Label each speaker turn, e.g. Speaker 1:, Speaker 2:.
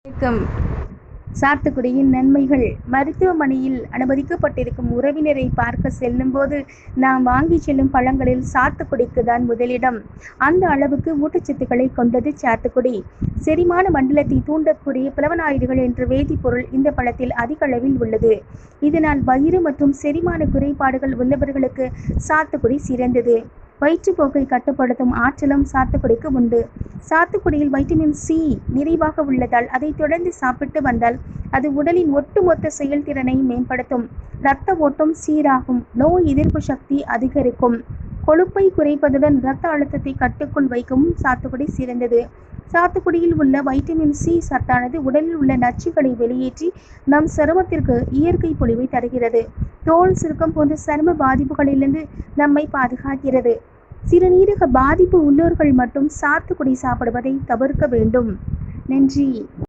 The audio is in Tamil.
Speaker 1: வணக்கம். சாத்துக்குடியின் நன்மைகள். மருத்துவமனையில் அனுமதிக்கப்பட்டிருக்கும் உறவினரை பார்க்க செல்லும்போது நாம் வாங்கி செல்லும் பழங்களில் சாத்துக்குடிக்கு தான் முதலிடம். அந்த அளவுக்கு ஊட்டச்சத்துக்களை கொண்டது சாத்துக்குடி. செரிமான மண்டலத்தை தூண்டக்கூடிய பிளவனாய்டுகள் என்ற வேதிப்பொருள் இந்த பழத்தில் அதிக அளவில் உள்ளது. இதனால் வயிறு மற்றும் செரிமான குறைபாடுகள் உள்ளவர்களுக்கு சாத்துக்குடி சிறந்தது. வயிற்றுப்போக்கை கட்டுப்படுத்தும் ஆற்றலும் சாத்துக்குடிக்கு உண்டு. சாத்துக்குடியில் வைட்டமின் சி நிறைவாக உள்ளதால் அதை தொடர்ந்து சாப்பிட்டு வந்தால் அது உடலின் ஒட்டுமொத்த செயல்திறனை மேம்படுத்தும். இரத்த ஓட்டம் சீராகும். நோய் எதிர்ப்பு சக்தி அதிகரிக்கும். கொழுப்பை குறைப்பதுடன் இரத்த அழுத்தத்தை கட்டுக்குள் வைக்கவும் சாத்துக்குடி சிறந்தது. சாத்துக்குடியில் உள்ள வைட்டமின் சி சத்தானது உடலில் உள்ள நச்சுக்களை வெளியேற்றி நம் சருமத்திற்கு இயற்கை பொலிவை தருகிறது. தோல் சுருக்கம் போன்ற சரும பாதிப்புகளிலிருந்து நம்மை பாதுகாக்கிறது. சிறுநீரக பாதிப்பு உள்ளோர்கள் மட்டும் சாத்துக்குடி சாப்பிடுவதை தவிர்க்க வேண்டும். நன்றி.